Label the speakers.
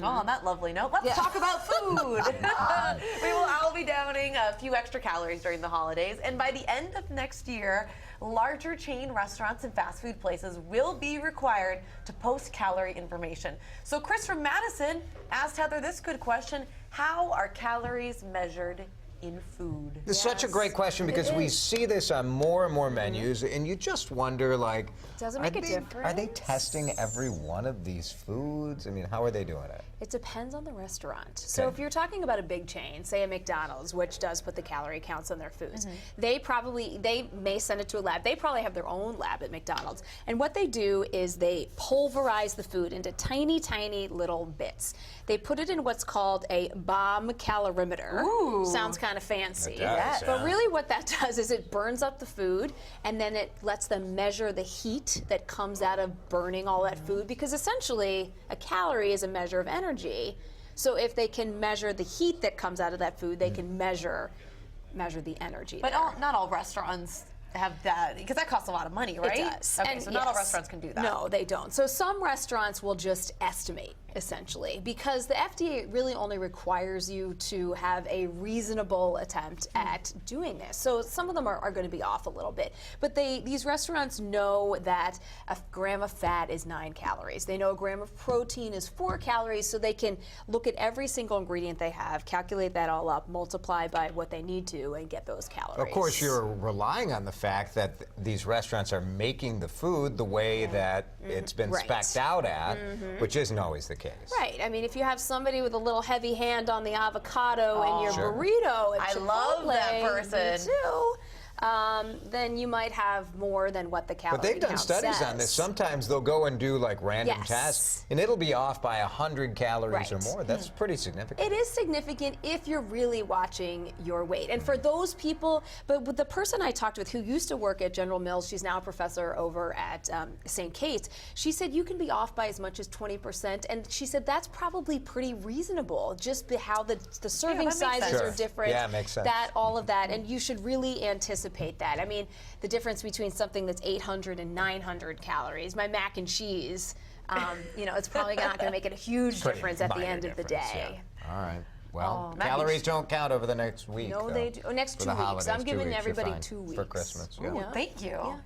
Speaker 1: Oh, on that lovely note, let's talk about food. We will all be downing a few extra calories during the holidays, and by the end of next year, larger chain restaurants and fast food places will be required to post calorie information. So Chris from Madison asked Heather this good question: how are calories measured in food?
Speaker 2: This is such a great question because we see this on more and more menus, and you just wonder, like,
Speaker 3: does it make a difference?
Speaker 2: Are they testing every one of these foods? I mean, how are they doing it?
Speaker 3: It depends on the restaurant. So if you're talking about a big chain, say a McDonald's, which does put the calorie counts on their foods, they may send it to a lab. They probably have their own lab at McDonald's. And what they do is they pulverize the food into tiny, tiny little bits. They put it in what's called a bomb calorimeter.
Speaker 1: Ooh.
Speaker 3: Sounds kind of fancy.
Speaker 2: It does,
Speaker 3: But really what that does is it burns up the food, and then it lets them measure the heat that comes out of burning all that food, because essentially a calorie is a measure of energy. So if they can measure the heat that comes out of that food, they can measure the energy.
Speaker 1: But not all restaurants have that, because that costs a lot of money, right?
Speaker 3: It does.
Speaker 1: Okay,
Speaker 3: And
Speaker 1: so not all restaurants can do that.
Speaker 3: No, they don't. So some restaurants will just estimate, essentially, because the FDA really only requires you to have a reasonable attempt at doing this. So some of them are going to be off a little bit. But these restaurants know that a gram of fat is 9 calories. They know a gram of protein is 4 calories, so they can look at every single ingredient they have, calculate that all up, multiply by what they need to, and get those calories.
Speaker 2: Of course, you're relying on the fact that these restaurants are making the food the way that it's been specced out at, which isn't always the case.
Speaker 3: Right. I mean, if you have somebody with a little heavy hand on the avocado in your
Speaker 2: Sure.
Speaker 3: burrito at
Speaker 1: I love that
Speaker 3: Chipotle,
Speaker 1: person.
Speaker 3: me too, then you might have more than what the calorie
Speaker 2: But they've done
Speaker 3: count
Speaker 2: studies
Speaker 3: says.
Speaker 2: on this. Sometimes they'll go and do like random
Speaker 3: Yes.
Speaker 2: tests, and it'll be off by 100 calories or
Speaker 3: Right.
Speaker 2: more. That's pretty significant.
Speaker 3: It is significant if you're really watching your weight. And for those people, but with the person I talked with who used to work at General Mills, she's now a professor over at St. Kate's, she said you can be off by as much as 20%. And she said that's probably pretty reasonable, just how the serving
Speaker 1: that makes
Speaker 3: sizes
Speaker 1: sense.
Speaker 3: are
Speaker 2: Sure.
Speaker 3: different.
Speaker 2: Yeah, it makes sense.
Speaker 3: That, all of that. And you should really anticipate that. I mean, the difference between something that's 800 and 900 calories, my mac and cheese, it's probably not going to make a huge
Speaker 2: Pretty
Speaker 3: difference at the
Speaker 2: minor
Speaker 3: end of the
Speaker 2: difference,
Speaker 3: day.
Speaker 2: yeah. All right. Well,
Speaker 1: mac and
Speaker 2: calories don't count over the next week.
Speaker 3: No,
Speaker 2: though.
Speaker 3: they do. Next
Speaker 2: For
Speaker 3: 2
Speaker 2: the
Speaker 3: weeks.
Speaker 2: holidays,
Speaker 3: I'm
Speaker 2: 2
Speaker 3: giving
Speaker 2: weeks, you're
Speaker 3: everybody
Speaker 2: fine.
Speaker 3: 2 weeks.
Speaker 2: For Christmas. Yeah.
Speaker 1: Thank you.
Speaker 3: Yeah.